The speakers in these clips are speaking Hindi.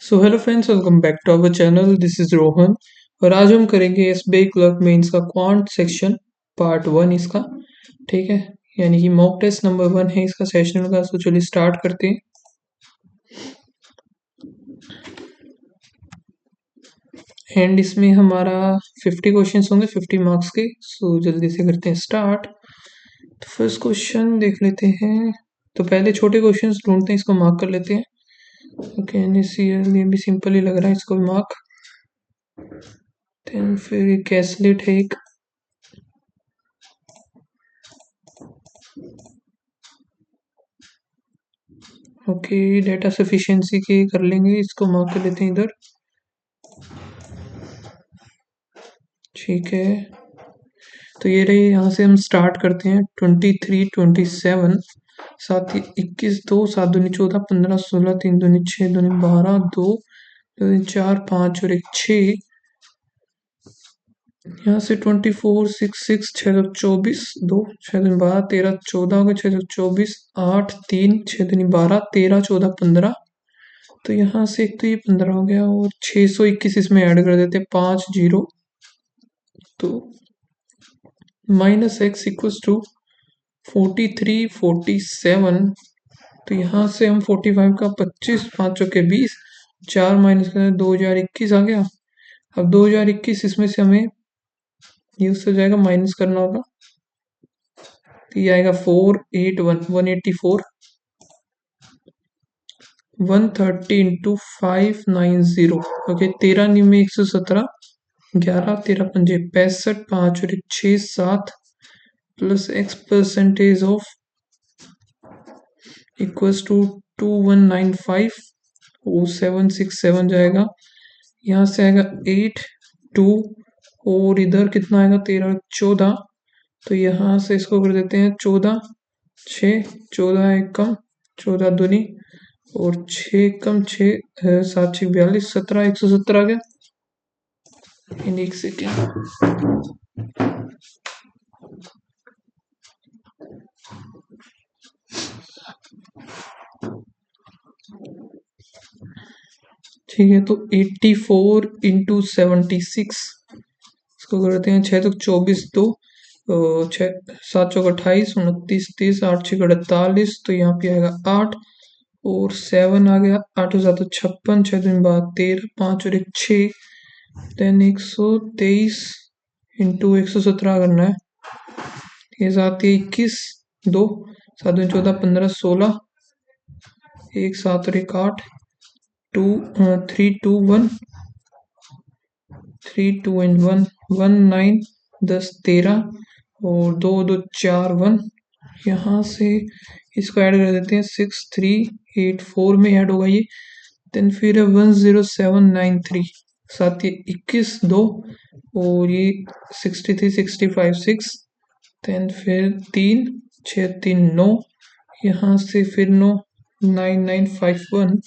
So hello friends, welcome back to our channel. This is Rohan और आज हम करेंगे एसबीआई क्लर्क मेंस का क्वांट सेक्शन पार्ट 1 इसका। ठीक है, यानी कि मॉक टेस्ट नंबर 1 है इसका सेशन का। सो चलिए स्टार्ट करते हैं। एंड इसमें हमारा 50 क्वेश्चंस होंगे, 50 मार्क्स के। सो जल्दी से करते हैं स्टार्ट। तो फर्स्ट क्वेश्चन देख लेते हैं। तो पहले छोटे क्वेश्चंस ढूंढते हैं, इसको मार्क कर लेते हैं। ओके, ये भी सिंपल ही लग रहा है, इसको मार्क। देन फिर कैसलेट है एक। ओके, डेटा सफिशिएंसी के कर लेंगे, इसको मार्क कर लेते हैं इधर। ठीक है, तो ये रही। यहाँ से हम स्टार्ट करते हैं। 23, 27, 7, 21, 2, 7 दूनी 14, 15, 16, 3 दूनी 6, दूनी 12, 2, 2 दूनी 4, 5 और 1 6। यहाँ से 24, 6, 6, 6 दो 24, 2 6 दूनी 12, 13, 14 हो गए। 6 दो 24, 8, 3, 6 दूनी 12, 13, 14, 15। तो यहाँ से एक तो ये 15 हो गया और 621 इसमें ऐड कर देते हैं, 5 0। तो माइनस एक्स इक्वल्स टू 43, 47। तो यहाँ से हम 45 का 25, 5 चौके 20, 4 माइनस करें 2021 आ गया। अब 2021 इसमें से हमें यूज हो जाएगा, माइनस करना होगा। तो ये आएगा 481, 184, 130 इंटू 590। ओके, 13 न्यू में 117, 11, 13 पंजे 65, 5 और 6 7 plus x percentage of equals to 2195, वो 767 जाएगा। यहाँ से आएगा 8 2 और इधर कितना आएगा 13 14। तो यहाँ से इसको कर देते हैं 14 6, 14 एक कम 14 दूनी और 6 कम 6 7 6 42, 17 117 आ गया। इन एक सेकेंड। ठीक है, तो 84 इंटू 76, इसको करते हैं 6 तो 24, 2 छः 7 चौक 28, 29, 30, 8 6 48। तो यहाँ पे आएगा 8 और 7 आ गया। 8 और 7 56, 6 दिन बाद 13, 5 और 1 6। देन 123 इंटू 117 करना है। ये 7 21, 2 7 दिन 14, 15, 16, 1 7 और 1 8, 2 3 2 1, 3 2 एंड 1 1 9 10 13 और 2 2 4 1। यहाँ से इसको ऐड कर देते हैं, 6 3 8 4 में ऐड होगा ये। देन फिर 10793, साथ ही 21 2 और ये 63 65 6। देन फिर 3 6 3 9, यहाँ से फिर 9 9951,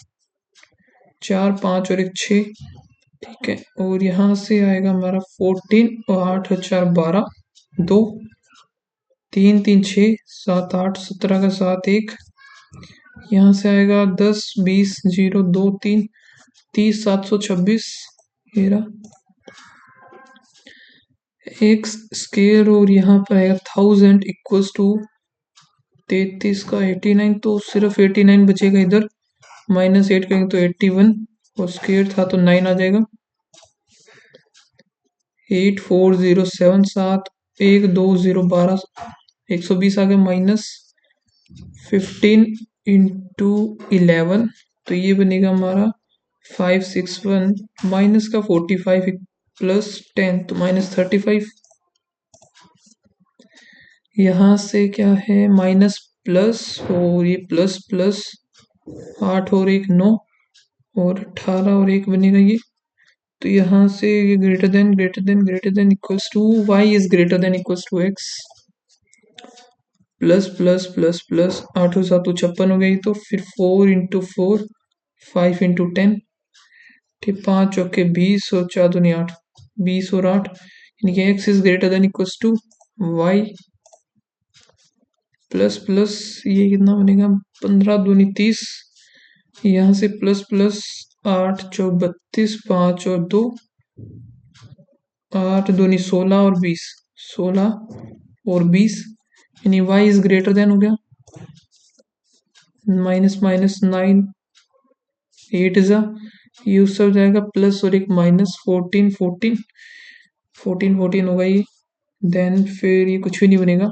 4 5 और 1 6। ठीक है, और यहाँ से आएगा हमारा 14 और 8 और 4 12, 2 3 3 6 7 8 17 का 7 1। यहाँ से आएगा 10 20 0 2 3 30 726। ये रहा एक स्केयर और यहाँ पर आएगा 1000 इक्वल्स टू 33 का 89। तो सिर्फ 89 बचेगा इधर, -8 करेंगे तो 81 और स्केयर था तो 9 आ जाएगा। 8407 7 1 2 0 12 120 आ गया, -15 इंटू 11। तो ये बनेगा हमारा 561, माइनस का 45 प्लस 10 तो -35। यहाँ से क्या है माइनस प्लस और ये प्लस प्लस 8 और 1 9 और 18 और 1 बनेगा ये। तो यहाँ से ये greater than equals to y is greater than equals to x. Plus plus plus plus 8 और 7 56 हो गई। तो फिर 4 इंटू 4 5 इंटू 10, ठीक 5 चौके 20 और 4 दूनी 8 20 और 8, यानी कि x is greater than equals to y. Plus plus ये कितना बनेगा 15 दूनी 30, यहाँ से प्लस प्लस 8 चौक 32, 5 और 2, 8 दूनी 16 और 20, 16 और 20, यानी y इज ग्रेटर देन हो गया, माइनस माइनस 9, 8 इज ये उससे हो जाएगा प्लस और एक माइनस 14, 14, 14, 14 होगा ये, देन फिर ये कुछ भी नहीं बनेगा,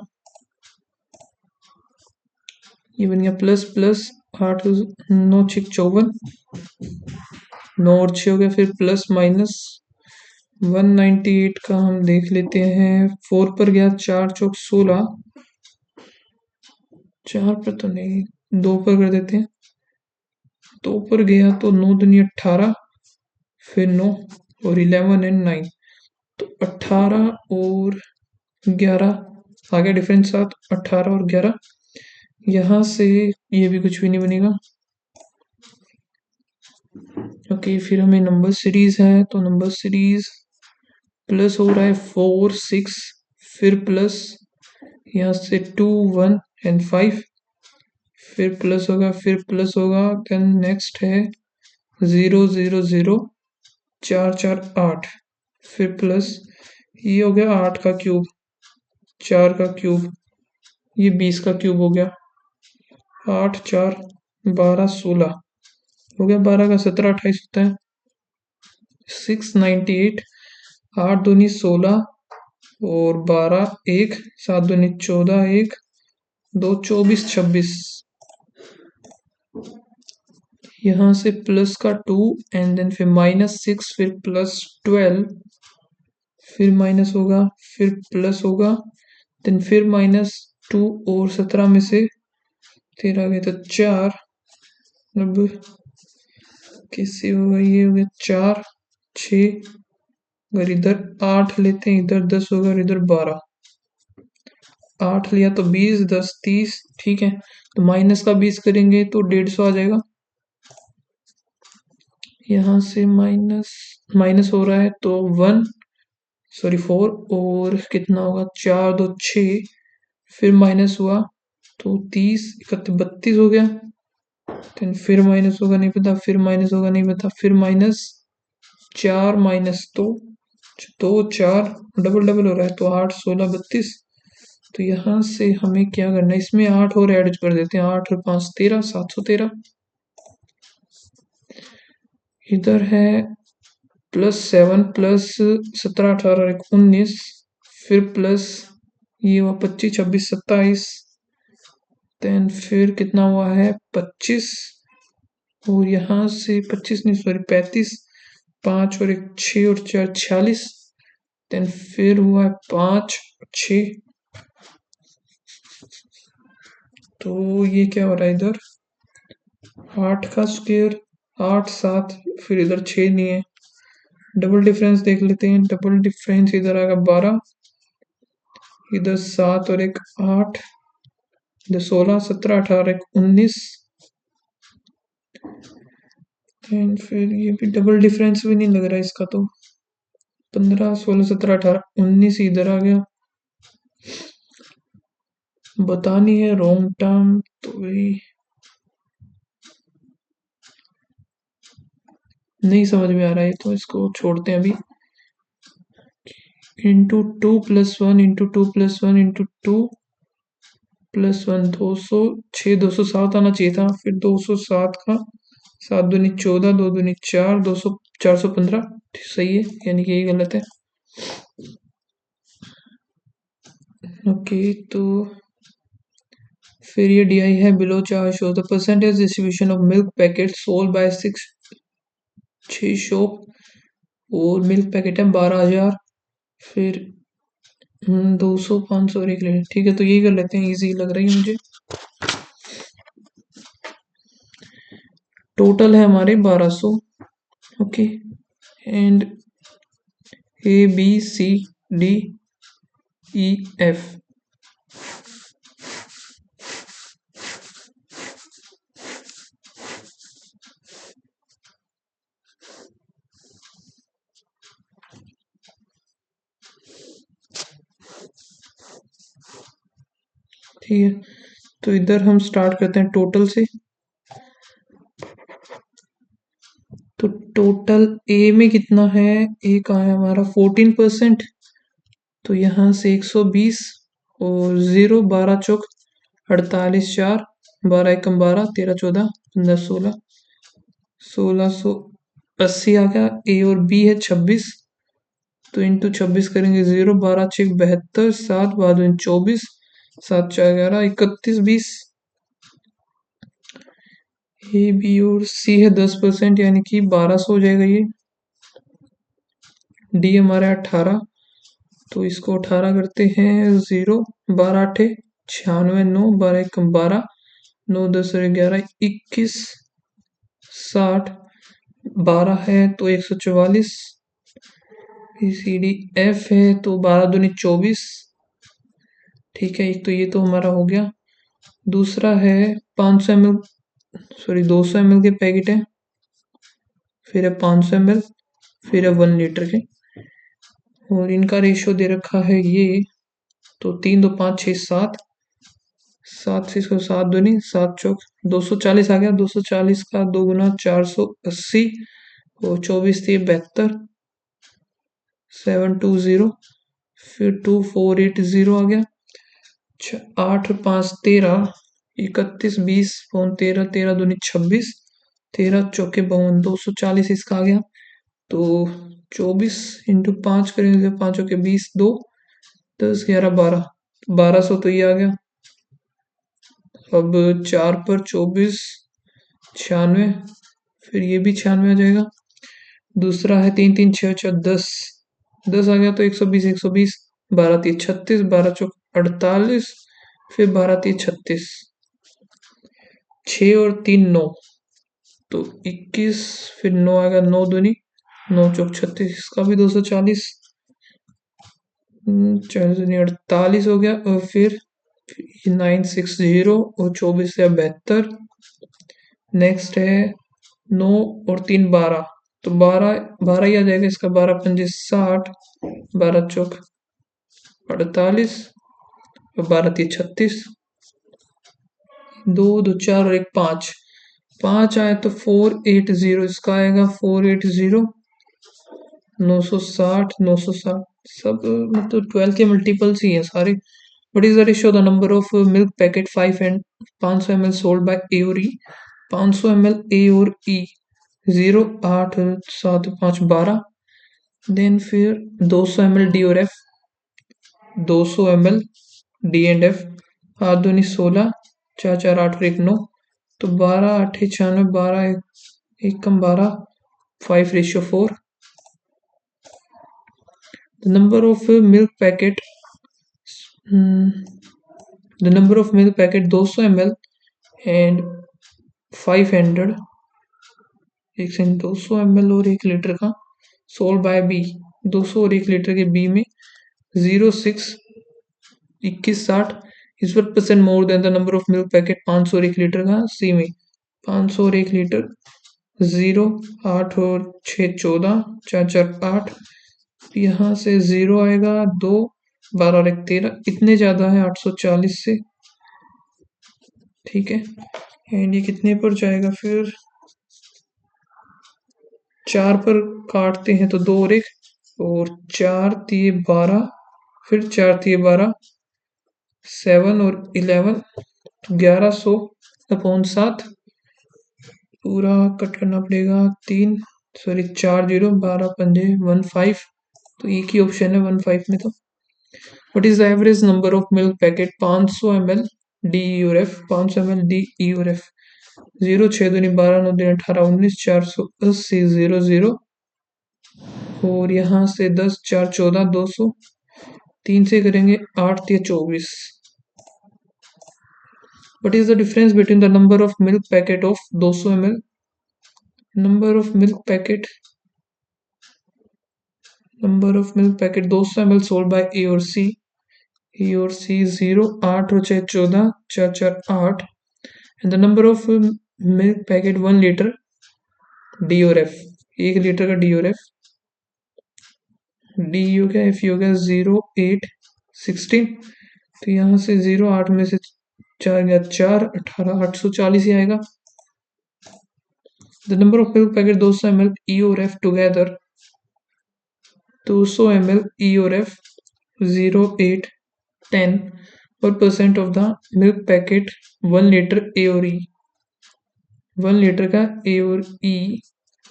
ये बन गया प्लस प्लस 8 9 6 54, 9 और 6 हो गया, फिर प्लस माइनस 198 का हम देख लेते हैं, 4 पर गया, 4 चौक 16, 4 पर तो नहीं, 2 पर कर देते हैं, 2 पर गया तो 9 दूनी 18, फिर 9 और 11 एंड 9, तो 18 और 11 आगे डिफरेंस 7, 18 और 11, यहाँ से ये भी कुछ भी नहीं बनेगा। ओके, फिर हमें नंबर सीरीज है, तो नंबर सीरीज प्लस हो रहा है 4 6, फिर प्लस यहाँ से 2 1 एंड 5, फिर प्लस होगा, फिर प्लस होगा, देन नेक्स्ट है 0 0 0 4 4 8, फिर प्लस ये हो गया 8 का क्यूब, 4 का क्यूब, ये 20 का क्यूब हो गया, 8 4 12 16 हो गया, 12 का 17 28 होता है, 698, 8 दूनी 16 और 12 1, 7 दूनी 14 1, 2 24 26, यहाँ से प्लस का 2 एंड देन फिर माइनस 6, फिर प्लस 12, फिर माइनस होगा, फिर प्लस होगा, देन फिर माइनस 2 और 17 में से 13 गए तो 4, अब किससे होगा, ये हो गया 4 6, अगर इधर 8 लेते हैं, इधर 10 होगा और इधर 12, 8 लिया तो 20 10 30, ठीक है, तो माइनस का 20 करेंगे तो 150 आ जाएगा, यहाँ से माइनस माइनस हो रहा है तो 1 सॉरी 4 और कितना होगा, 4 2 6, फिर माइनस हुआ तो 30 31 32 हो गया, देन फिर माइनस होगा नहीं पता, फिर माइनस होगा नहीं पता, फिर माइनस 4 माइनस 2 2 4 डबल डबल हो रहा है, तो 8 16 32, तो यहाँ से हमें क्या करना है, इसमें 8 और ऐड कर देते हैं, 8 और 5 13, 713, इधर है प्लस 7 प्लस 17 18 और 19, फिर प्लस ये हुआ 25 26 27, देन फिर कितना हुआ है 25, और यहाँ से 25 नहीं सॉरी 35, 5 और एक 6 और 4 46, देन फिर हुआ है 5 6, तो ये क्या हो रहा है इधर 8 का स्क्वायर 8 7, फिर इधर 6 नहीं है, डबल डिफरेंस देख लेते हैं, डबल डिफरेंस इधर आएगा 12, इधर 7 और एक 8, इधर 16 17 18 एक 19, एंड फिर ये भी डबल डिफरेंस भी नहीं लग रहा है इसका, तो 15 16 17 18 19 इधर आ गया, बतानी है रॉन्ग टर्म तो वही नहीं समझ में आ रहा है, तो इसको छोड़ते हैं अभी, into 2 plus 1 into 2 plus 1 into 2 plus 1 206 207 आना चाहिए था, फिर 207 का 7 दूनी 14 2 दूनी 4 200 415, सही है, यानी कि यही गलत है। ओके, तो फिर ये डी आई है, बिलो चार show the percentage distribution of milk packet sold by 6 shop, और मिल्क पैकेट है 12,000, फिर 200 500 और 1 लीटर, ठीक है, तो यही कर लेते हैं, इजी लग रही है मुझे। टोटल है हमारे 1200, okay, and A B C D E F, ठीक है, तो इधर हम स्टार्ट करते हैं टोटल से, तो टोटल ए में कितना है, ए का है हमारा 14%, तो यहाँ से 120 और 0, 12 चौक 48, 4, 12 एकम 12, 13 14 15 16, 1680 आ गया। ए और बी है 26, तो इंटू 26 करेंगे 0, 12 6 72, 7 12 24, 7 4 11 31 20। ए बी और सी है 10%, यानी कि 1200 हो जाएगा ये। डी हमारा 18, तो इसको 18 करते हैं 0, 12 8 96, 9 12 1 12, 9 10 11 21, 60, 12 है तो 144। सी डी एफ है तो 12 दूनी 24। ठीक है, एक तो ये तो हमारा हो गया। दूसरा है 500 ml, सॉरी 200 ml के पैकेट है, फिर है 500 ml, फिर है 1 लीटर के, और इनका रेशियो दे रखा है ये, तो 3 2 5 6 7, 7 से इसको 7 दूनी 7 चौक 240 आ गया। 240 का 2 गुना 480, और 24 थी 72, 720, फिर 2480 आ गया। 8 5 13, 31 20 पौन 13, 13 दूनी 26, 13 चौके 52, 240 इसका आ गया। तो 24 इंटू 5 करेंगे, 5 के 20, 2 10 11 12, 1200 तो ये आ गया। अब 4 पर 24 96, फिर ये भी 96 आ जाएगा। दूसरा है 3 3 6 6 10, 10 आ गया तो 120 120, 12 3 36, 12 चौक 48, फिर 12 3 36, 6 और 3 9, तो 21, फिर 9 आएगा 9 दूनी 9 चौक 36, इसका भी 240, 4 दूनी 48 हो गया। और फिर 960 और 24 से 72। नेक्स्ट है 9 और 3 12, तो 12 12 ही आ जाएगा इसका, 12 पंजे 60, 12 चौक 48, और 12 3 36, 2 2 4 और 1 5, 5 आए तो 480 इसका आएगा, 480, 960 960, सब मतलब 12 के मल्टीपल्स ही हैं सारे। What is the ratio? The number of milk packet 5 and 500 ml sold by A और E, 500 ml A और E 0 8 7 5 12, देन फिर 200 ml D और F, 200 ml D and F, 8 दूनी 16, 4 4 8 और 1 9, तो 12 8 96, 12 1 कम 12, 5:4। The number of milk packet, the number of milk packet 200 ml and 500, 200 ml और 1 लीटर का सोल्ड बाय बी, 200 और 1 लीटर के बी में 06 21 60 is 1% more than the number of milk packet 500 और 1 लीटर का सी में, 500 और 1 लीटर 0 8 और 6 14, 4 4 8, यहाँ से 0 आएगा 2 12 और 1 13, इतने ज़्यादा है 840 से। ठीक है, एंड ये कितने पर जाएगा, फिर 4 पर काटते हैं तो 2 और 1, और 4 3 12, फिर 4 3 12, 7 और 11, तो 1100 अपॉन 7, पूरा कट करना पड़ेगा 3 सॉरी 4 0, 12 पंजे 15, तो एक ही ऑप्शन है 15 में। तो what is the average number of milk packet 500 ml D E और एफ, 500 ml डी ई और एफ, 0 6 दूनी 12 9 दूनी 18 19, 480 0 0, और यहाँ से 10 4 14 200, 3 से करेंगे 8 3 24। What is the difference between the number of milk packet of 200 ml, number of milk packet 200 ml sold by A और C, A और C 0 8 और 6 14, 4 4 8, and the number of milk packet 1 litre D और F, 1 लीटर का D और F, D हो गया F हो गया 0 8 16, तो यहाँ से 0 8 में से 4 गया 4 18, 840 ही आएगा। The number of milk packet 200 ml E or F together 200 ml E or F 0, 8, 10 what percent of the milk packet 1 liter A और E 1 लीटर का A और E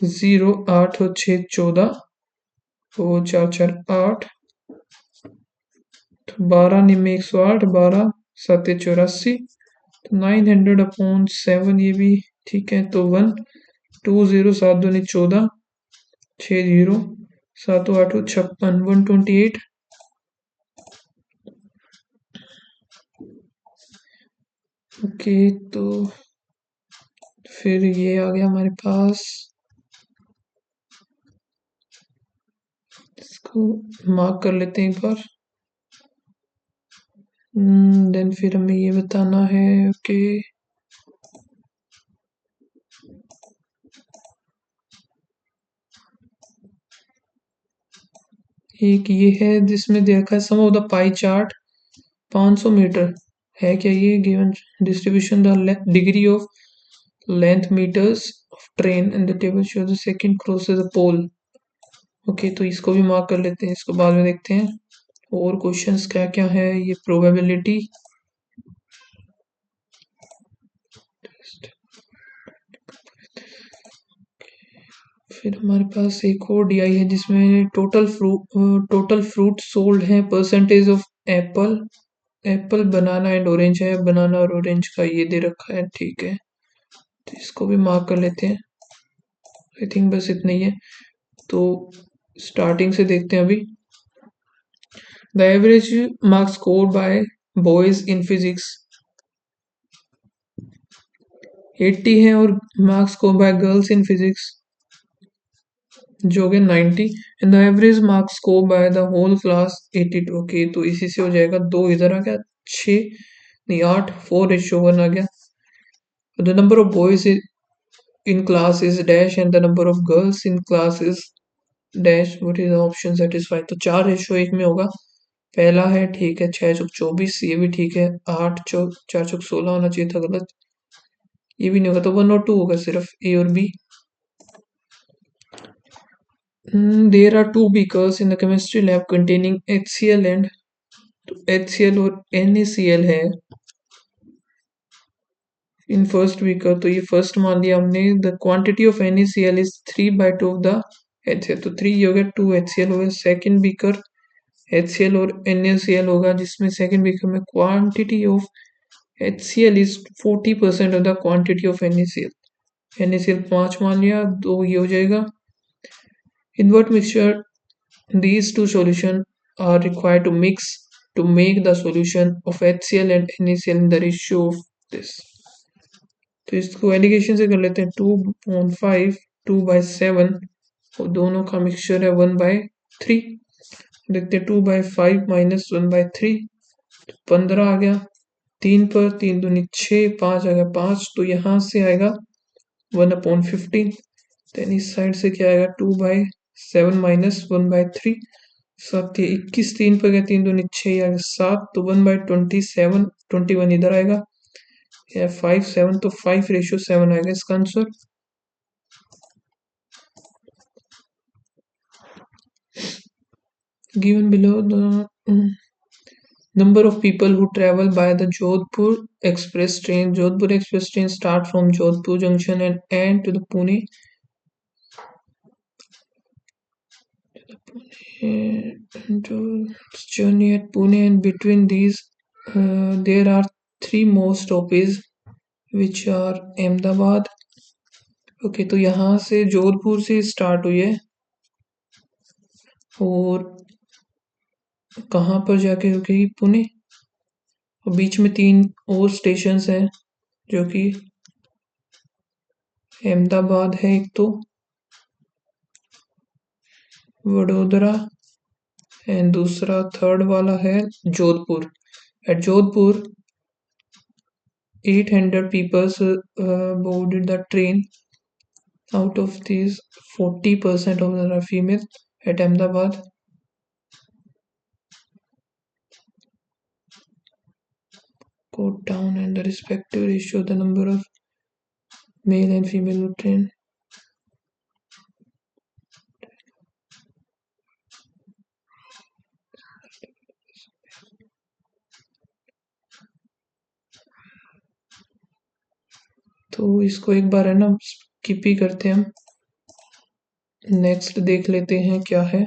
0, 8 और 6 14 और 4 4 8 तो 12 निम्न 108 12 7 84 तो 900/7 ये भी ठीक है तो 1 2 0 7 2 14 6 0 7 8 56 128 ओके तो फिर ये आ गया हमारे पास इसको मार्क कर लेते हैं एक बार देन फिर हमें ये बताना है ओके एक ये है जिसमें देखा है sum of the pie chart 500 metre है क्या ये given distribution the degree of length metres of train and the table show the second crosses the pole okay तो इसको भी मार्क कर लेते हैं इसको बाद में देखते हैं और क्वेश्चंस क्या क्या है ये प्रोबेबिलिटी फिर हमारे पास एक और डीआई है जिसमें टोटल फ्रूट सोल्ड है percentage of Apple apple banana and orange है बनाना और ऑरेंज का ये दे रखा है ठीक है तो इसको भी मार्क कर लेते हैं आई थिंक बस इतना ही है तो स्टार्टिंग से देखते हैं अभी the average marks score by boys in physics 80 है और marks score by girls in physics जो हो गया 90 and the average marks score by the whole class 82 okay तो इसी से हो जाएगा 2 इधर आ गया 6 नहीं 8 4:1 आ गया the number of boys in class is dash and the number of girls in class is dash what is the option satisfied तो 4:1 में होगा पहला है ठीक है 6 चौक 24 ये भी ठीक है 8 चौक 4 चौक 16 होना चाहिए था गलत ये भी नहीं होगा तो 1 और 2 होगा सिर्फ ए और B there are two beakers in the chemistry lab containing HCl and तो HCl और NaCl है इन फर्स्ट बीकर तो ये फर्स्ट मान लिया हमने the quantity of NaCl is 3/2 of the HCl तो 3 हो गया 2 HCl हो गया सेकंड बीकर HCl और NaCl होगा जिसमें सेकंड बीकर में quantity of HCl is 40% of the quantity of NaCl NaCl 5 मान लिया 2 ये हो जाएगा in what mixture these two solutions are required to mix to make the solution of HCl and NaCl in the ratio of this तो इसको एलिगेशन से कर लेते हैं 2/5 2/7 और दोनों का मिक्सचर है 1/3 देखते हैं 2/5 माइनस 1/3 15 आ गया 3 पर 3 दूनी 6 5 आ गया 5 तो यहाँ से आएगा 1/15 देन इस साइड से क्या आएगा 2/7 माइनस 1/3 7 21 3 पर गया 3 दूनी 6 आ गया 7 तो 1/27 21 इधर आएगा 5 7 तो 5:7 आएगा इसका answer given below the number of people who travel by the Jodhpur express train start from Jodhpur junction and end to the Pune journey at Pune and between these there are 3 more stops which are Ahmedabad okay तो यहाँ से जोधपुर से स्टार्ट हुई है और कहाँ पर जाके रुकेगी पुणे और बीच में 3 और स्टेशन हैं जो कि अहमदाबाद है एक तो वडोदरा एंड दूसरा थर्ड वाला है Jodhpur at Jodhpur 800 people boarded the train out of these 40% of them are female at Ahmedabad go down and the respective ratio the number of male and female train तो इसको एक बार है ना स्किप ही करते हैं हम। नेक्स्ट देख लेते हैं क्या है।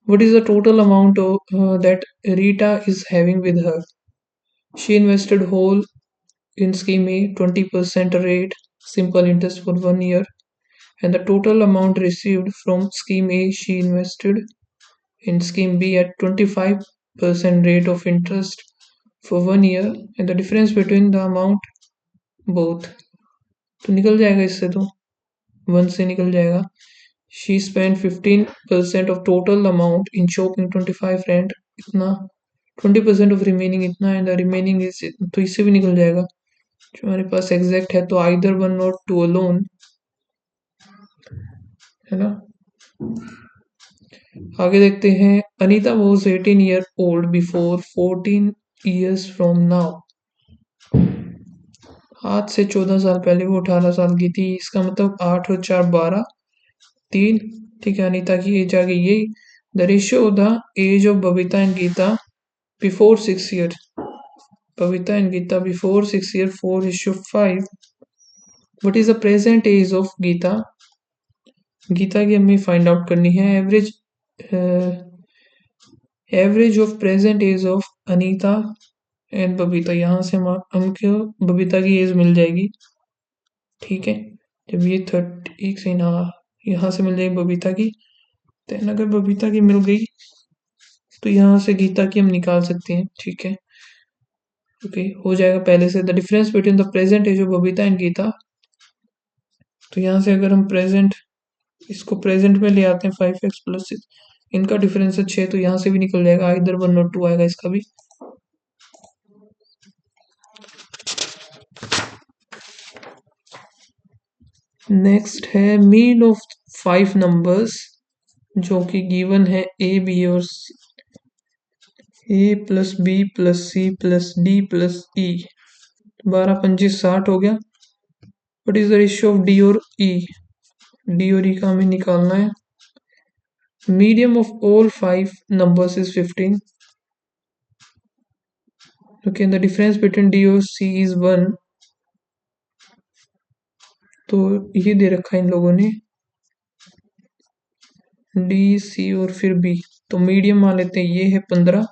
What is the total amount that Rita is having with her? She invested whole in scheme A, 20% rate, simple interest for 1 year, and the total amount received from scheme A she invested in scheme B at 25% rate of interest for 1 year, and the difference between the amount both. तो निकल जाएगा इससे, तो 1 से निकल जाएगा। She spent 15% of total amount in shopping, 25 rent इतना, 20% of remaining इतना, and the remaining is, तो इससे भी निकल जाएगा। जो हमारे पास एग्जैक्ट है तो either one or two alone, है ना। आगे देखते हैं। Anita was 18 year old before 14 years from now. आज से 14 साल पहले वो 18 साल की थी। इसका मतलब 8 और 4 12, 3। ठीक है, अनीता की एज आ गई यही। The ratio the age of Babita and Geeta before 6 year, Babita and Geeta before 6 year 4:5। What is the present age of Geeta? Geeta की हमें फाइंड आउट करनी है। Average of present age of Anita and Babita, यहाँ से हमको बबीता की एज मिल जाएगी। ठीक है, जब ये 30 से ना यहाँ से मिल जाएगी बबीता की, देन अगर बबीता की मिल गई तो यहाँ से गीता की हम निकाल सकते हैं। ठीक है, ओके, हो जाएगा पहले से। The difference between the present age of Babita and Geeta, तो यहाँ से अगर हम प्रेजेंट, इसको प्रेजेंट में ले आते हैं 5x + 6, इनका डिफरेंस है 6, तो यहाँ से भी निकल जाएगा, इधर 1 और 2 आएगा इसका भी। नेक्स्ट है मीन ऑफ 5 नंबर्स जो कि गिवन है ए बी और A plus B plus C plus D plus E. 12 25 60 हो गया। What is the ratio of D और ई? डी और ई का हमें निकालना है। Medium of all 5 numbers is 15. Okay, the difference between D और C is 1. तो ये दे रखा है इन लोगों ने, डी सी और फिर बी, तो मीडियम मान लेते हैं, ये है 15।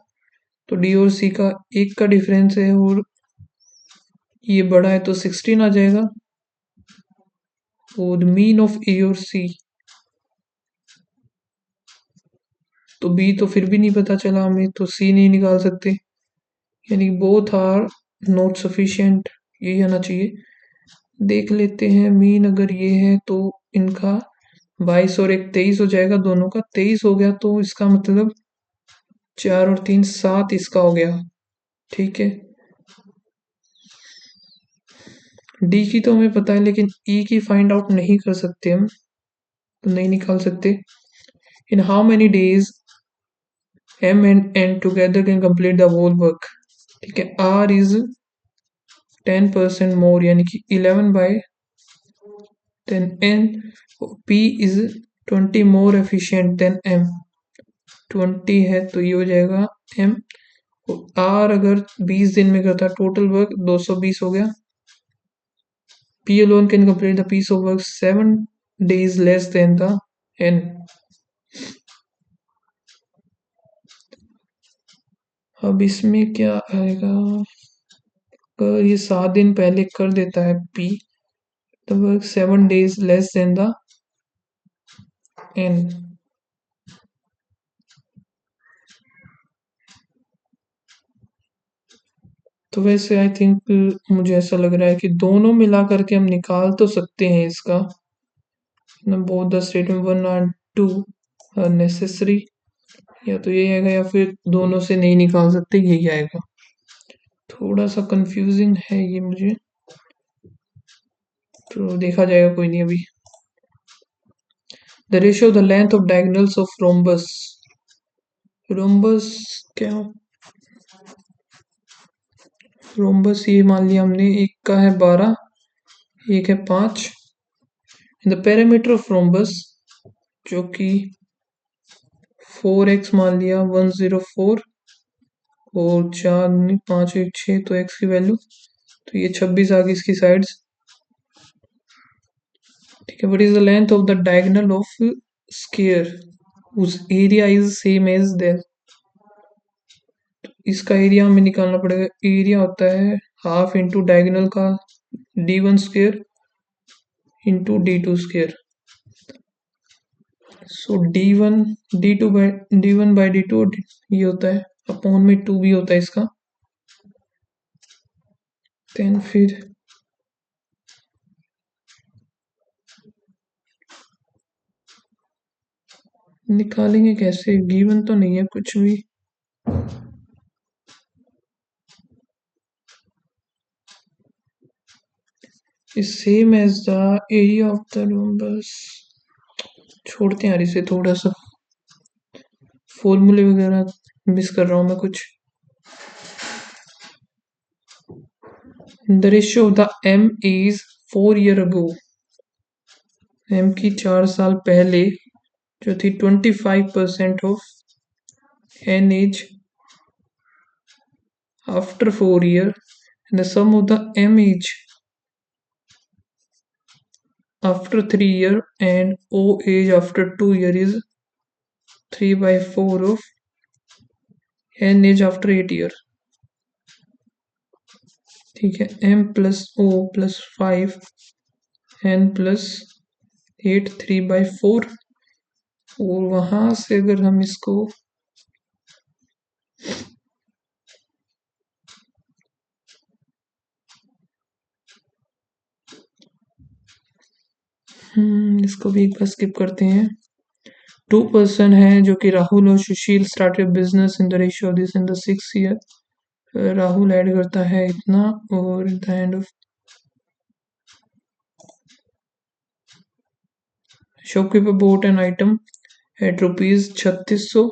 तो डी और सी का 1 का डिफरेंस है और ये बड़ा है तो 16 आ जाएगा। और मीन ऑफ ए और सी, तो बी तो फिर भी नहीं पता चला हमें, तो सी नहीं निकाल सकते, यानी बोथ आर नॉट सफिशिएंट, यही आना चाहिए। देख लेते हैं मीन, अगर ये है तो इनका 22 और 1 23 हो जाएगा, दोनों का 23 हो गया, तो इसका मतलब 4 और 3 7 इसका हो गया। ठीक है, डी की तो हमें पता है, लेकिन ई की फाइंड आउट नहीं कर सकते हम, तो नहीं निकाल सकते। In how many days M and N together can complete the whole work. ठीक है, आर इज 10% मोर, यानी कि 11/10 N. P is 20 more efficient than M, 20 है तो ये हो जाएगा एम। आर अगर 20 दिन में करता टोटल वर्क 220 हो गया। P alone can complete the piece of work 7 days less than the N. अब इसमें क्या आएगा, अगर ये 7 दिन पहले कर देता है P, तो work 7 days less than the N। तो वैसे आई थिंक मुझे ऐसा लग रहा है कि दोनों मिला करके हम निकाल तो सकते हैं इसका। बोथ द स्टेटमेंट 1 और 2 आर नेसेसरी, या तो ये आएगा या फिर दोनों से नहीं निकाल सकते, यही आएगा। थोड़ा सा कंफ्यूजिंग है ये मुझे, तो देखा जाएगा, कोई नहीं अभी। The ratio of the length of diagonals of rhombus. Rhombus क्या, रोम्बस ये मान लिया हमने, एक का है 12, एक है 5। In the perimeter of rhombus, जो कि 4x मान लिया, 104, और 4 5 1 6, तो x की वैल्यू तो ये 26 आ गई इसकी साइड्स। ठीक है, what is the length of the diagonal of square उस area is same as there. इसका एरिया हमें निकालना पड़ेगा। एरिया होता है हाफ इंटू डायगोनल का d1 square into d2 square. So d1 by d2 ये होता है अपॉन में 2 भी होता है इसका। देन फिर निकालेंगे कैसे, गिवन तो नहीं है कुछ भी। is same as the area of the rhombus। छोड़ते हैं यार इसे, थोड़ा सा फॉर्मूले वगैरह मिस कर रहा हूँ मैं कुछ। The ratio of the m is 4 year ago। m की 4 साल पहले जो थी 25% of n age after 4 year and the sum of the m age after 3 year and o age after 2 year is 3/4 of n age after 8 year। ठीक है, m plus o plus 5 n plus 8 3/4। और वहां से अगर हम इसको इसको भी एक बार स्किप करते हैं। 2 पर्सन है जो कि राहुल और Sushil started business in the ratio of this in the 6th year. Rahul add करता है इतना और the end of shopkeeper bought an item at ₹3600।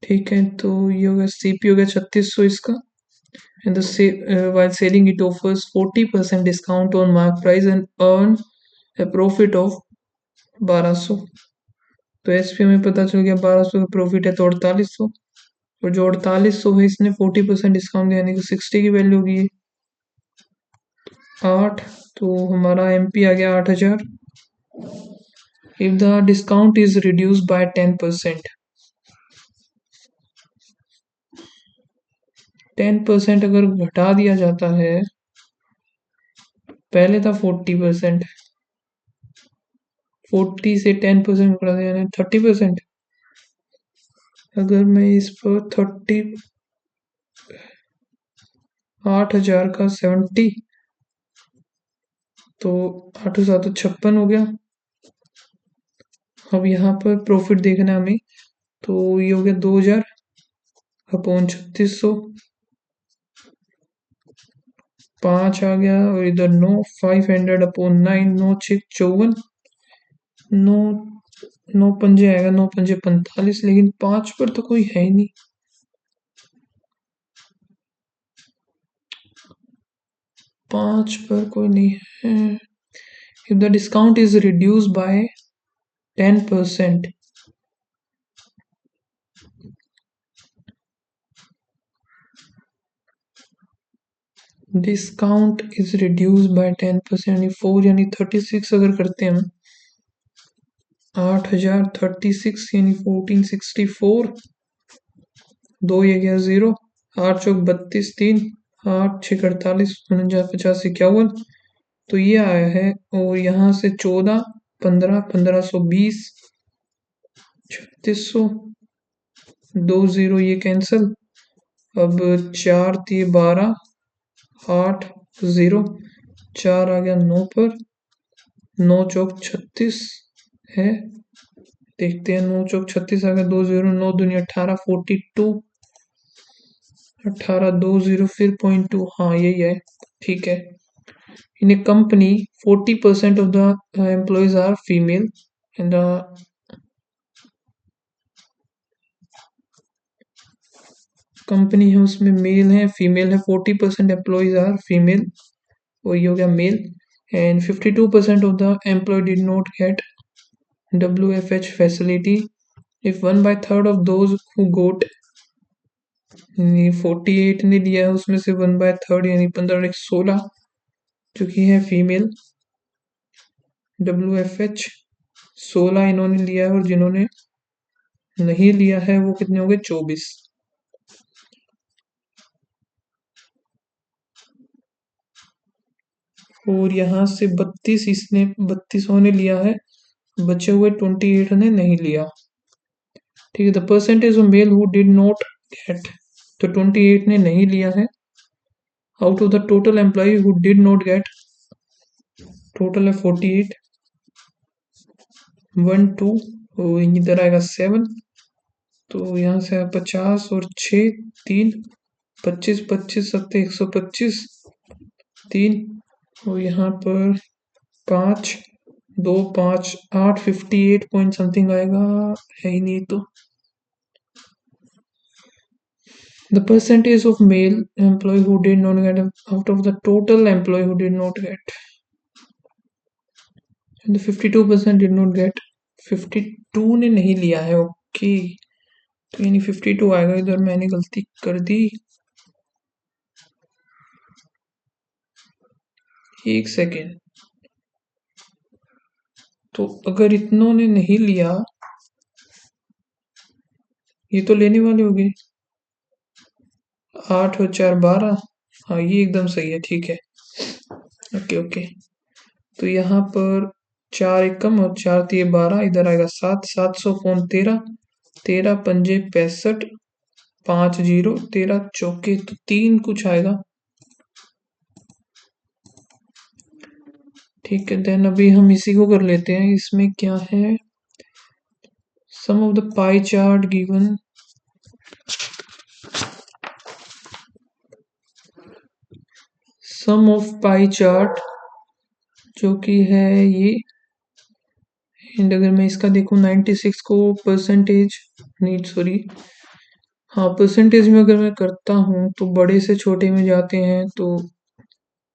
ठीक है, तो ये हो गया सीपी हो गया 3600 इसका। and while selling it offers 40% discount on mark price and earn a profit of 1200। तो एसपी हमें पता चल गया 1200 का प्रॉफिट है तो 4800, और जो 4800 है इसने 40% डिस्काउंट दिया यानी कि 60 की वैल्यू होगी 8। तो हमारा एमपी आ गया 8000। If the discount is reduced by 10%, 10% अगर घटा दिया जाता है, पहले था 40%, 40 से 10% घटा दिया यानी 30%। अगर मैं इस पर 8000 का 70 तो 8 7 56 हो गया। अब यहाँ पर प्रॉफिट देखना है हमें, तो ये हो गया 2000 अपॉन 3600, 5 आ गया और इधर 9 500 अपॉन 9 9 6 54, 9 9 पंजे आएगा, 9 पंजे 45, लेकिन 5 पर तो कोई है ही नहीं। 5 पर कोई नहीं है। if the discount is reduced by 10%, discount is reduce by 10% यानी 4 यानी 36 अगर करते हैं हम 8036 यानी 1464, 2 ये गया 0, 8 चौक 32 3 8 6 48 49 50 51, तो ये आया है। और यहाँ से 14 15 1520 3600, 2 0 ये कैंसिल। अब 4 थी 12 8 0, 4 आ गया 9 पर, 9 चौक 36 है। देखते हैं 9 चौक 36 आ गया, 2 0 9 दूनी 18 42 18 2 0 फिर 0.2, हाँ यही है, ठीक है। In a company 40% of the employees are female and the company है उसमें मेल है फीमेल है, 40% एम्प्लॉयज आर फीमेल और ये हो गया male, and 52% of the employ did not get WFH facility if 1/3 of those who got 48 ने लिया है, उसमें से 1/3 यानी 15 और 1 16 जो कि है फीमेल। WFH 16 इन्होंने लिया है और जिन्होंने नहीं लिया है वो कितने हो गए 24। और यहाँ से 32 इसने 32 ने लिया है, बचे हुए 28 ने नहीं लिया। ठीक है, the percentage of male who did not get, तो 28 ने नहीं लिया है। Out of the total employ who did not get, total है 48, 1 2 इधर आएगा 7, तो यहाँ से 50 और 6 3 25 25 सत्ते 125 3, और यहाँ पर 5 2 5 8 58 पॉइंट समथिंग आएगा, है ही नहीं तो। The percentage of male employee who did not get out of the total employee who did not get, and the 52% did not get, 52 ने नहीं लिया है। ओके, तो यानी 52 आएगा। इधर मैंने गलती कर दी, एक सेकेंड। तो अगर इतनों ने नहीं लिया, ये तो लेने वाले हो गए 8 और 4 12। हाँ, ये एकदम सही है, ठीक है। ओके ओके, तो यहाँ पर 4 एकम और 4 तिये 12, इधर आएगा 7 700 पौन 13 13 पंजे 65 5 0 13 चौके, तो 3 कुछ आएगा। ठीक है, देन अभी हम इसी को कर लेते हैं। इसमें क्या है, sum of the pie chart given, sum of pie chart जो कि है ये, एंड अगर मैं इसका देखूं 96 को परसेंटेज, नहीं सॉरी, हाँ परसेंटेज में अगर मैं करता हूँ तो बड़े से छोटे में जाते हैं, तो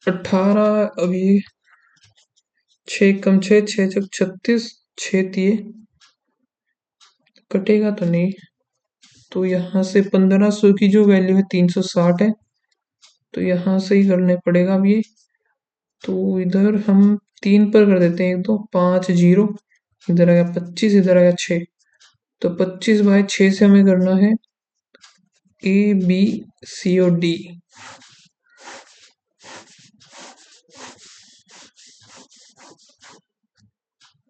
18 अभी 6 कम 6 6 36 6 तिये कटेगा तो नहीं, तो यहाँ से 1500 की जो वैल्यू है 360 है, तो यहाँ से ही करने पड़ेगा अब ये। तो इधर हम 3 पर कर देते हैं, एक दो 5 0, इधर आया 25, इधर आया 6, तो 25/6 से हमें करना है ABCOD।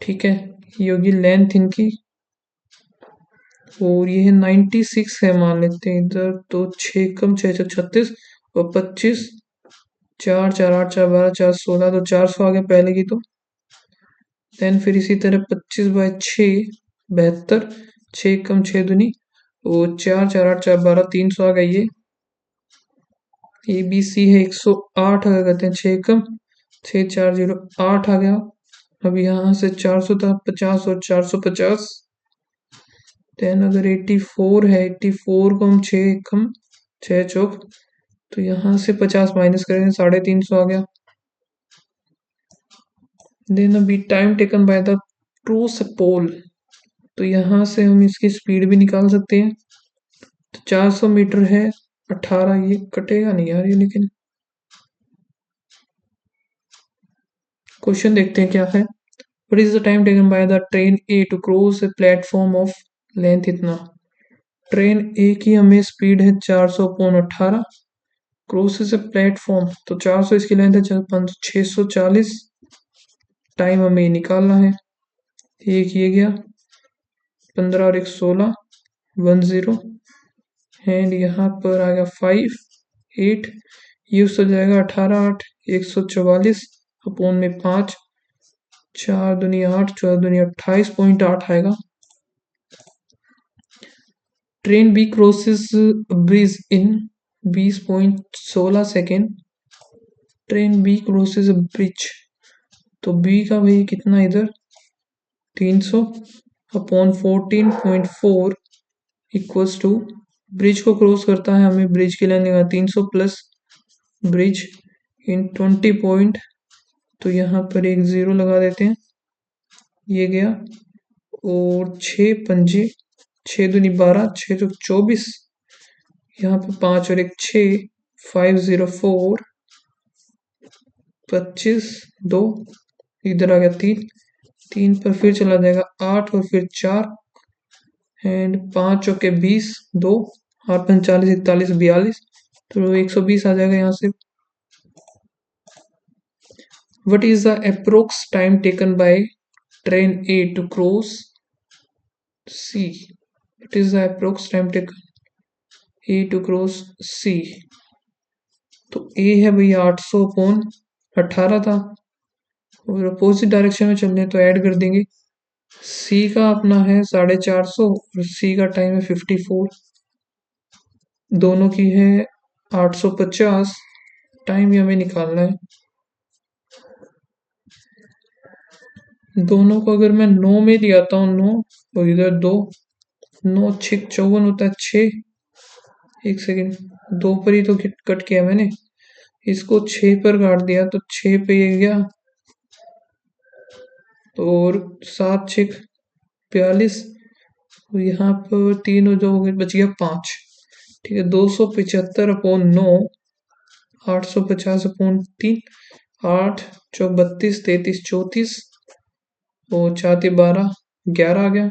ठीक है, ये होगी लेंथ इनकी, और ये है 96 है मान लेते हैं इधर, तो 6 कम 6 36 और 25 4 4 8 4 12 4 16, तो 400 आ गया पहले की। तो देन फिर इसी तरह 25/6 72, 6 कम 6 दूनी और 4 4 8 4 12 300 आ गया। ये ABC है 108, अगर कहते हैं 6 कम 6 4 0 8 आ गया। अब यहाँ से 400 था 50 और 450, देन अगर 84 है 84 को हम 6 कम 6 चौक, तो यहाँ से 50 माइनस करेंगे 350 आ गया। देन अभी time taken by the true pole, तो यहाँ से हम इसकी स्पीड भी निकाल सकते हैं। तो 400 मीटर है 18, ये कटेगा नहीं यार ये, लेकिन क्वेश्चन देखते हैं क्या है। What is the time taken by the train A to cross a platform of length इतना। ट्रेन ए की हमें स्पीड है 400 पौन 18, क्रॉसेस ए प्लेटफॉर्म, तो 400 इसकी लेंथ है 640, टाइम हमें निकालना है। एक ये गया 15 और 1 16 10, एंड यहाँ पर आ गया 5 8, ये उससे जाएगा 18 8 144 अपोन में 5 4 दूनी 8 4 दूनी 28.8 आएगा। Train B crosses bridge in 20.16 second. Train B crosses bridge, तो बी का भाई कितना इधर 300 अपॉन 14.4 इक्वल्स टू, ब्रिज को क्रॉस करता है, हमें ब्रिज की लेंथ देगा 300 प्लस ब्रिज इन 20 पॉइंट, तो यहाँ पर एक 0 लगा देते हैं, ये गया। और 6 पंजे 6 दूनी 12 6 24, यहाँ पे 5 और 1 6, 504, 25, 2, इधर आ गया 3, 3 पर फिर चला जाएगा 8 और फिर 4 एंड 5 चौके 20, 2, 8 45 41 42, तो 120 आ जाएगा यहाँ से। What is the approx time taken by train A to cross C? What is the approx time taken A to cross C? तो A है भैया 800/18 था, और अपोजिट डायरेक्शन में चलने तो ऐड कर देंगे। C का अपना है 450 और C का टाइम है 54, दोनों की है 850, टाइम ही हमें निकालना है। दोनों को अगर मैं 9 में ले आता हूँ, 9 और इधर 2, 9 6 54 होता है 6, एक सेकेंड, 2 पर ही तो कट किया मैंने, इसको 6 पर काट दिया तो 6 पे ये गया, और 7 6 42, और यहाँ पर 3 और 2 हो गए, बच गया 5। ठीक है, 275/9, 850/3, 8 चौक 32, 33 34, और 4 12, 11 आ गया।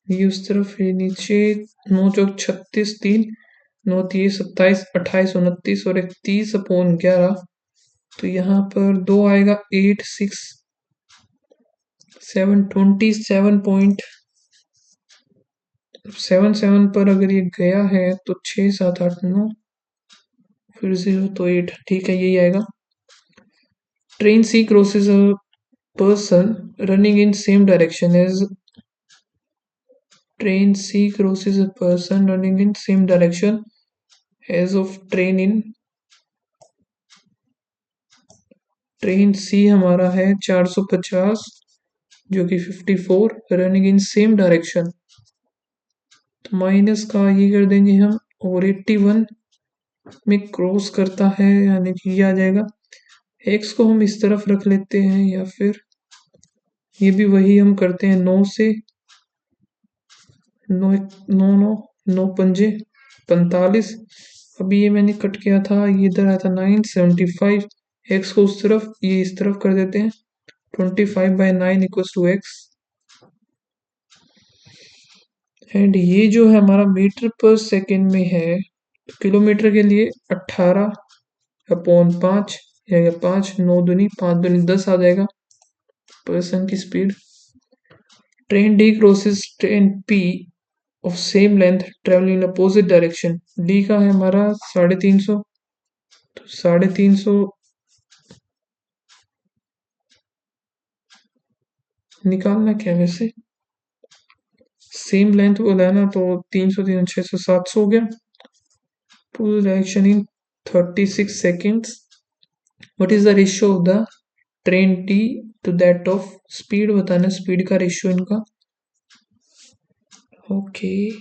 ये उस तरफ, ये नीचे 9 चौक 36, 3, 9 3 27, 28 29 और 31/11, तो यहाँ पर 2 आएगा 8 6 7 27.77 पर अगर ये गया है तो 6 7 8 9 फिर 0 तो 8, ठीक है, यही आएगा। Train C crosses a person running in same direction as train C crosses a person running in same direction as of train C हमारा है 450, जो कि 54, रनिंग इन सेम डायरेक्शन, तो माइनस का ये कर देंगे हम, और 81 में क्रॉस करता है, यानी कि ये आ जाएगा। एक्स को हम इस तरफ रख लेते हैं, या फिर ये भी वही हम करते हैं, 9 से 9 9 9 9 पंजे 45, अभी ये मैंने कट किया था, ये इधर आया था 975, एक्स को उस तरफ, ये इस तरफ कर देते हैं, 25/9 इक्वल्स टू एक्स, एंड ये जो है हमारा मीटर पर सेकेंड में है, तो किलोमीटर के लिए 18/5 या 5, 9 दूनी 5 दूनी 10 आ जाएगा पर्सन की speed. Tren de crosses train P of same length travelling in opposite direction, D का है हमारा 350, तो 350 निकालना क्या है वैसे, सेम लेंथ बोला है ना, तो 300 300 600 700 हो गया। पुल direction in 36 seconds. What is the ratio of the train T to that of speed, बताना स्पीड का रेशियो इनका। ओके,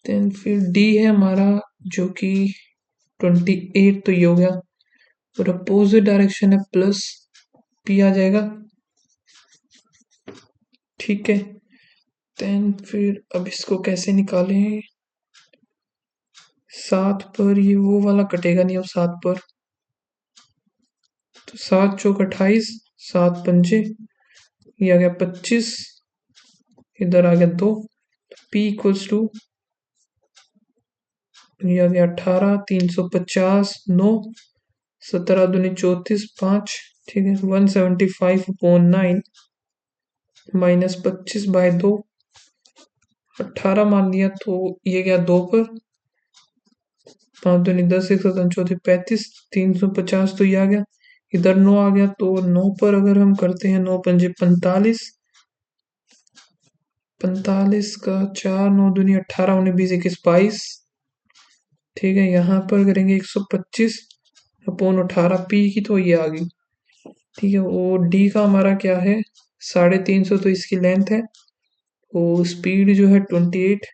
देन फिर डी है हमारा जो कि 28, तो ये हो गया, और अपोजिट डायरेक्शन है प्लस पी आ जाएगा, ठीक है। देन फिर अब इसको कैसे निकालें, 7 पर ये वो वाला कटेगा नहीं अब 7 पर, तो 7 चौक 28, 7 पंजे, ये आ गया 25, इधर आ गया 2, पी इक्वल्स टू, ये आ गया 18, 350, 9, 17 दूनी 34, 5, ठीक है, 175/9 माइनस 25/2, 18 मान लिया, तो ये गया 2 पर, 5 दूनी 10, 1 7 34 35, 350, तो ये आ गया, इधर 9 आ गया, तो 9 पर अगर हम करते हैं 9 पंजे 45, 45 का 4, 9 दूनी 18, 19 20 21 22, ठीक है, यहाँ पर करेंगे 125/18 पी की, तो ये आ गई, ठीक है। वो डी का हमारा क्या है 350, तो इसकी लेंथ है, वो स्पीड जो है 28,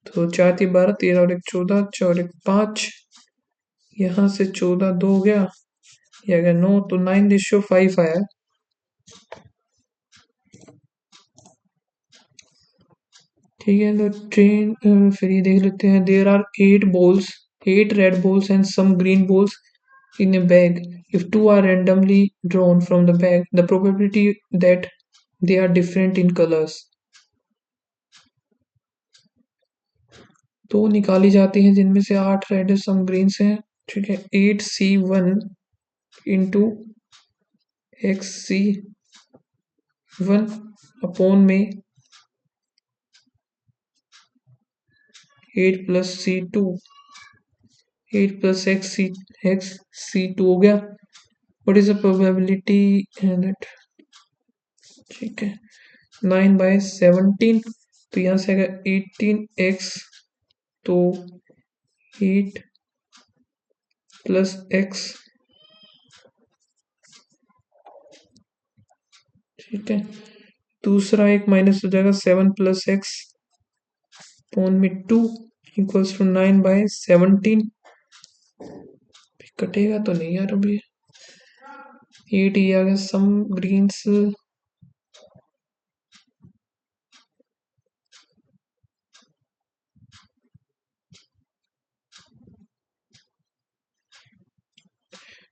तो 4 3 12, 13 और 1 14, 4 1 5, यहाँ से 14 2 हो गया, ये आ गया 9, तो 9:5 आया। ठीक ठीक है, तो ट्रेन फिर ये देख लेते हैं। There are 8 balls, 8 red balls and some green balls in a bag. If two are randomly drawn from the bag, the probability that they are different in colors. तो निकाली जाती हैं जिनमें से 8 रेड सम ग्रीन्स हैं। ठीक है, 8C1 इंटू XC1 अपॉन में 8 प्लस C2, 8 प्लस XC2 हो गया। What is the probability that, ठीक है, 9/17, तो यहाँ से अगर 18x, तो 8 प्लस x, ठीक है, दूसरा एक माइनस हो जाएगा 7 प्लस x अपॉन में 2 इक्वल्स टू 9/17। कटेगा तो नहीं यार अभी। 8 ही आ गया। सम ग्रीन्स,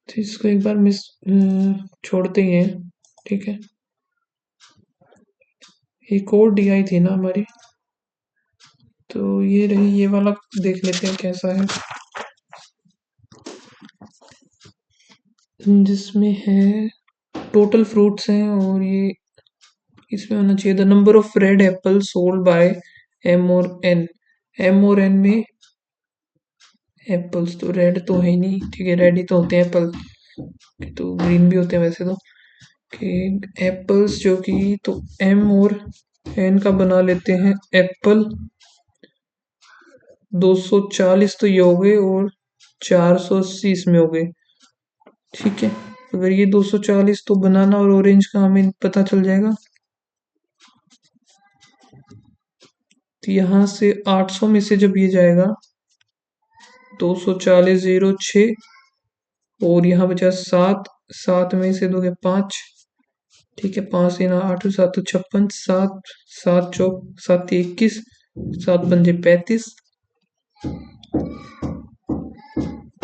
तो इसको एक बार मिस छोड़ते ही हैं। ठीक है, एक और DI थी ना हमारी, तो ये रही, ये वाला देख लेते हैं कैसा है, जिसमें है टोटल फ्रूट्स हैं और ये इसमें होना चाहिए the number of red Apple sold by M और N। M और N में एप्पल्स तो रेड तो है ही नहीं। ठीक है, रेड ही तो होते हैं एप्पल, तो ग्रीन भी होते हैं वैसे तो। कि एप्पल्स जो कि, तो M और N का बना लेते हैं एप्पल। 240 तो ये हो गए और 480 इसमें हो गए। ठीक है, अगर ये 240 तो बनाना और ऑरेंज का हमें पता चल जाएगा। तो यहाँ से 800 में से जब ये जाएगा 240 06, और यहाँ बचा 7, 7 में से दोगे 5। ठीक है, 5 ना 8 7 56, 7 7 चौक 7 21, 7 पंजे 35,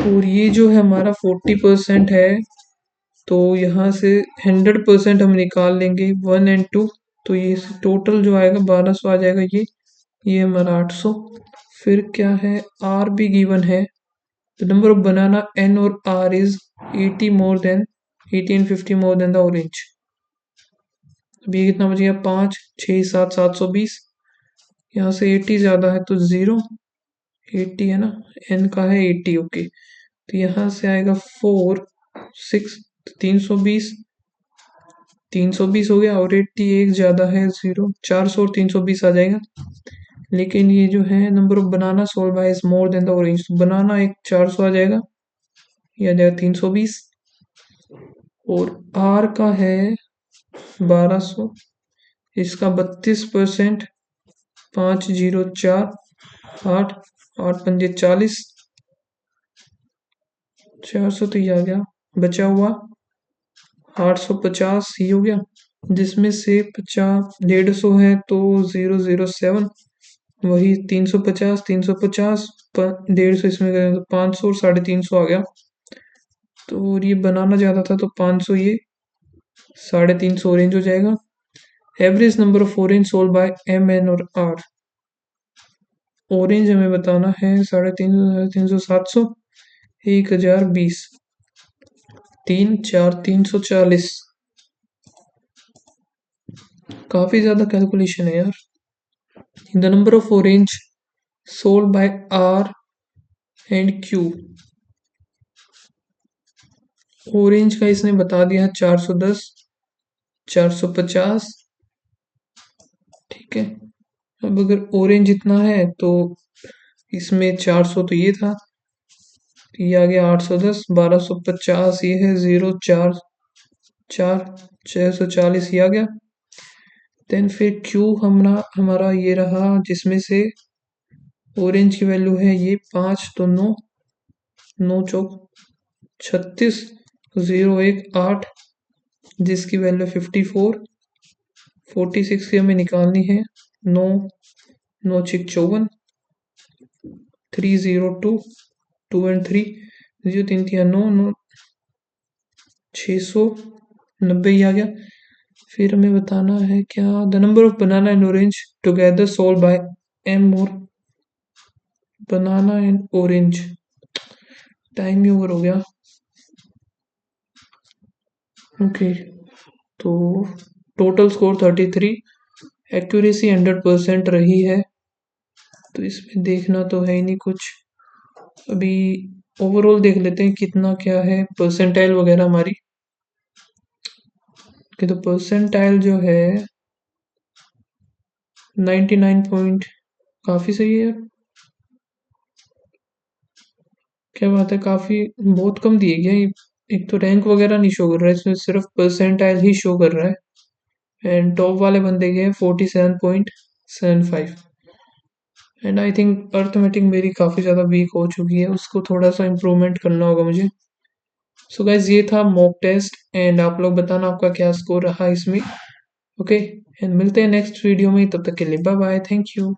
और ये जो है हमारा 40% है। तो यहाँ से 100% हम निकाल लेंगे 1 और 2, तो ये टोटल जो आएगा 1200 आ जाएगा। ये हमारा 800। फिर क्या है, R भी गिवन है। The number of banana N और R is 80 more than 80 and 50 more than the orange. अब ये कितना बचेगा, 5 6 7 720। यहाँ से 80 ज्यादा है तो 0, 80 है ना, N का है 80। ओके, तो यहाँ से आएगा 4 6, 320, 320 हो गया, और 80 एक ज्यादा है 0, 400 और 320 आ जाएगा। लेकिन ये जो है number of banana sold by is more than the orange, तो बनाना एक 400 आ जाएगा, ये आ जाएगा 320, और R का है 1200, इसका 32%, 504 8 8 पंजे 40, 400 तो ये आ गया। बचा हुआ 850 ही हो गया, जिसमें से 50 150 है तो 007, वही 350 350 150 इसमें करें तो 500 और 350 आ गया। तो ये बनाना ज्यादा था तो 500, ये 350 ऑरेंज हो जाएगा। Average number of orange sold by M N और R। ऑरेंज हमें बताना है 350 350 700 1020, 3 4 340। काफी ज्यादा कैलकुलेशन है यार। The number of orange sold by R and Q। Orange का इसने बता दिया 410 450। ठीक है, अब अगर ऑरेंज इतना है तो इसमें 400 तो ये था, ये आ गया 810, 1250 ये है 0 4 4 640 ये आ गया। देन फिर Q हमारा ये रहा, जिसमें से ऑरेंज की वैल्यू है ये 5, तो 9 9 चौक 36, 0 1 8, जिसकी वैल्यू 54 46 की हमें निकालनी है। 9 9 6 54, 302, 2 and 3, 0 3 3 9 9, 690 ही आ गया। फिर हमें बताना है क्या, the number of banana and orange together sold by M और बनाना एंड ऑरेंज। टाइम ही ओवर हो गया। ओके, तो टोटल स्कोर 33, एक्यूरेसी 100% रही है, तो इसमें देखना तो है ही नहीं कुछ। अभी ओवरऑल देख लेते हैं कितना क्या है परसेंटाइल वगैरह हमारी। कि तो परसेंटाइल जो है 99 पॉइंट, काफ़ी सही है यार। क्या बात है, काफ़ी बहुत कम दिए गया ये। एक तो रैंक वगैरह नहीं शो कर रहा है इसमें, सिर्फ परसेंटाइल ही शो कर रहा है। एंड टॉप वाले बंदे गए 47.75। एंड आई थिंक अर्थमेटिक मेरी काफ़ी ज़्यादा वीक हो चुकी है, उसको थोड़ा सा इम्प्रूवमेंट करना होगा मुझे। सो गाइज ये था मॉक टेस्ट, एंड आप लोग बताना आपका क्या स्कोर रहा इसमें। ओके, एंड मिलते हैं नेक्स्ट वीडियो में, तब तक के लिए बाय बाय, थैंक यू।